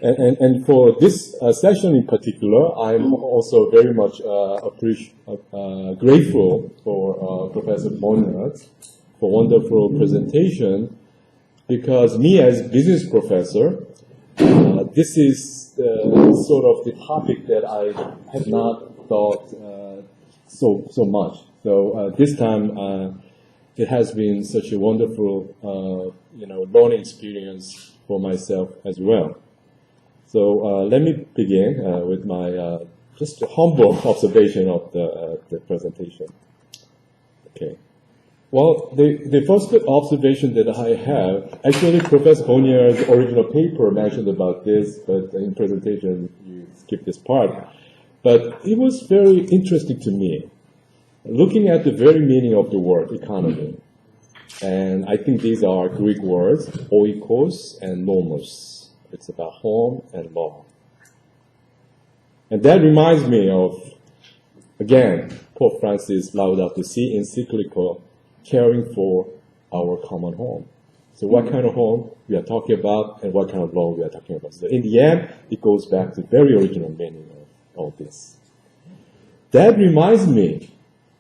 And for this session in particular, I'm also very much grateful for Professor Bonnet for wonderful presentation, because me as business professor, this is sort of the topic that I had not thought so much. So this time it has been such a wonderful learning experience for myself as well. So let me begin with my just a humble observation of the presentation. Okay. Well, the first observation that I have, actually Professor Bonnier's original paper mentioned about this, but in presentation you skipped this part. But it was very interesting to me, looking at the very meaning of the word economy. And I think these are Greek words, oikos and nomos. It's about home and law. And that reminds me of, again, Pope Francis Laudato Si encyclical, caring for our common home. So what kind of home we are talking about and what kind of law we are talking about. So in the end, it goes back to the very original meaning of all this. That reminds me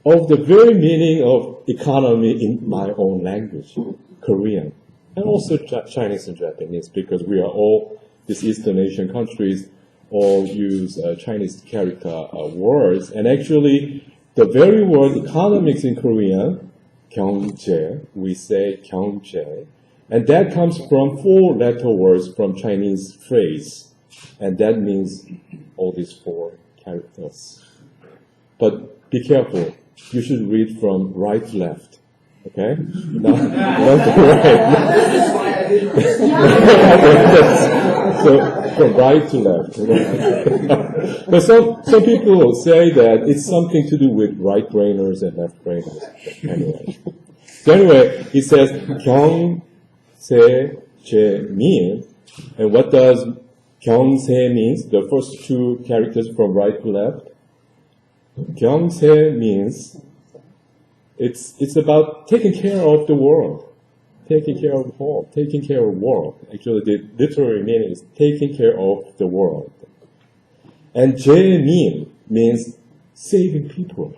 of the very meaning of economy in my own language, Korean, and also Chinese and Japanese, because we are all, these Eastern Asian countries, all use Chinese character words. And actually, the very word economics in Korean, 경제, we say 경제, and that comes from 4 letter words from Chinese phrase, and that means all these 4 characters. But be careful, you should read from right to left, okay? Not to right. So from right to left. But some people say that it's something to do with right brainers and left brainers. Anyway. So anyway, it says 경세 제 and what does 경세 means? The first 2 characters from right to left. 경세 means it's about taking care of the world, taking care of home, taking care of world. Actually, the literary meaning is taking care of the world. And 제 means saving people,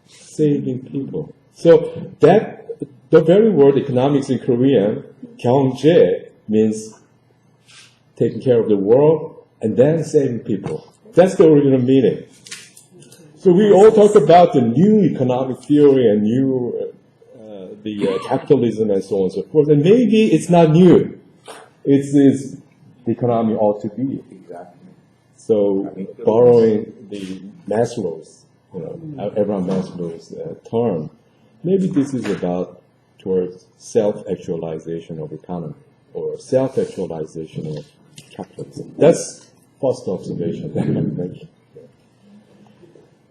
saving people. So that the very word economics in Korean, 경제, means taking care of the world and then saving people. That's the original meaning. So we all talk about the new economic theory and new the capitalism and so on and so forth. And maybe it's not new. It's the economy ought to be. Exactly. So borrowing the Maslow's, Abraham Maslow's term, maybe this is about towards self-actualization of economy or self-actualization of capitalism. That's first observation that I'm making.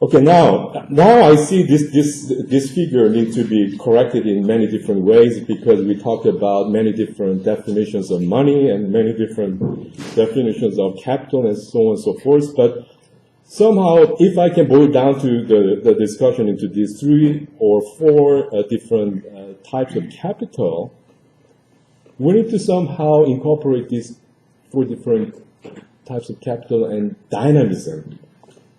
Okay, now I see this figure needs to be corrected in many different ways, because we talked about many different definitions of money and many different definitions of capital and so on and so forth. But somehow, if I can boil down to the discussion into these 3 or 4 different types of capital, we need to somehow incorporate these 4 different types of capital and dynamism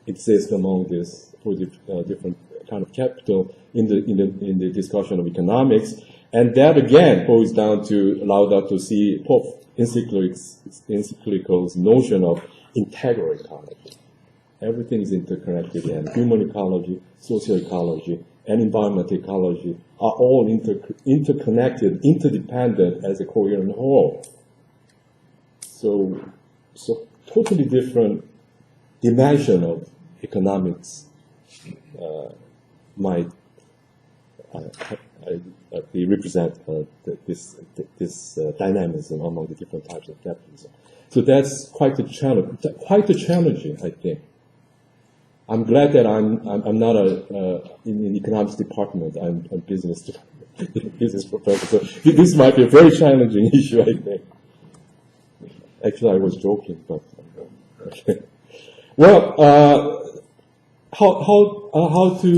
exist among these 4 different kind of capital in the discussion of economics, and that again boils down to Laudato Si Pope encyclical's notion of integral ecology. Everything is interconnected, and human ecology, social ecology, and environmental ecology are all interconnected, interdependent as a coherent whole. So totally different dimension of economics might represent this dynamism among the different types of capitalism. So that's quite challenging, I think. I'm glad that I'm not in the economics department. I'm a business professor. So this might be a very challenging issue, I think. Actually, I was joking, but okay. Well, how to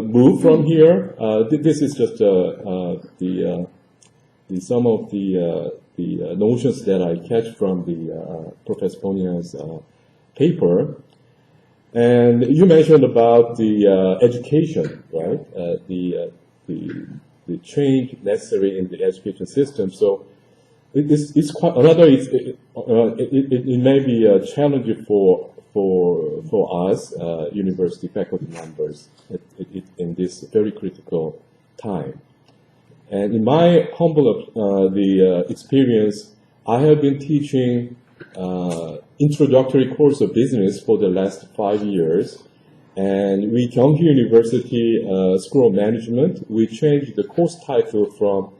move from here? This is just some of the notions that I catch from the Professor Bonia's paper. And you mentioned about the education, right? The change necessary in the education system. So it's quite another. It may be challenging for us university faculty members in this very critical time. And in my humble experience, I have been teaching introductory course of business for the last 5 years. And with Yong-Seung University School of Management, we changed the course title from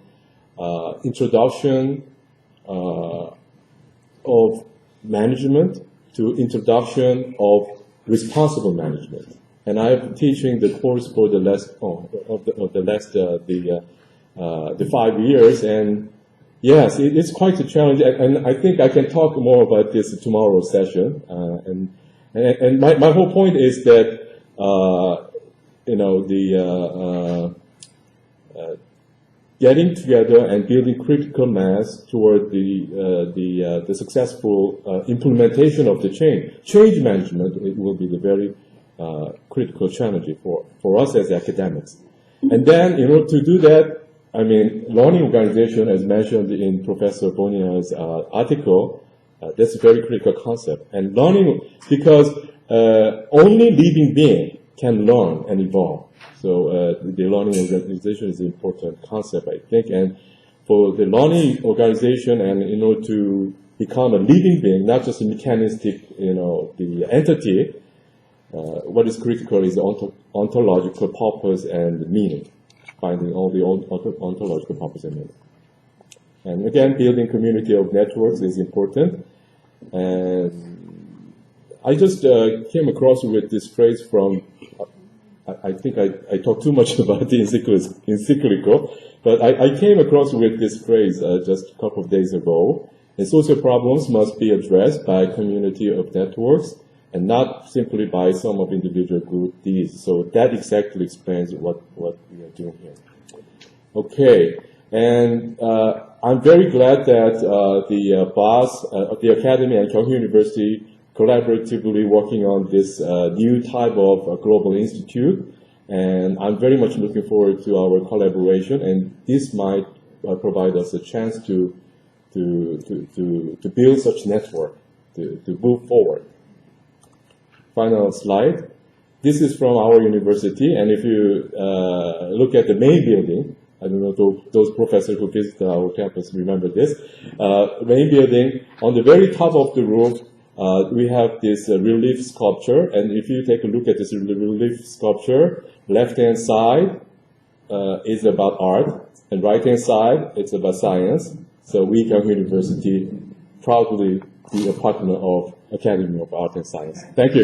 Introduction of Management to Introduction of Responsible Management. And I'm teaching the course for the last 5 years, and yes, it's quite a challenge. And I think I can talk more about this in tomorrow's session. And my whole point is that getting together and building critical mass toward the successful implementation of the change management, it will be the very critical challenge for us as academics. And then, to do that, I mean, learning organization, as mentioned in Professor Bonia's article, that's a very critical concept. And learning, because only living being can learn and evolve. So the learning organization is an important concept, I think. And for the learning organization, and to become a living being, not just a mechanistic, the entity, what is critical is the ontological purpose and meaning, finding all the ontological purpose and meaning. And again, building community of networks is important. And I just came across with this phrase from, I think I talked too much about the encyclical, but I came across with this phrase just a couple of days ago. And social problems must be addressed by a community of networks and not simply by some of individual group deeds. So that exactly explains what we are doing here. Okay, and I'm very glad that the BOSS, the Academy and Yong-Seung University collaboratively working on this new type of global institute, and I'm very much looking forward to our collaboration, and this might provide us a chance to build such network, to move forward. Final slide. This is from our university, and if you look at the main building, I don't know those professors who visit our campus remember this. Main building, on the very top of the roof, we have this relief sculpture, and if you take a look at this relief sculpture, left-hand side is about art, and right-hand side, it's about science. So we, Yong-Seung University, proudly be a partner of Academy of Art and Science. Thank you.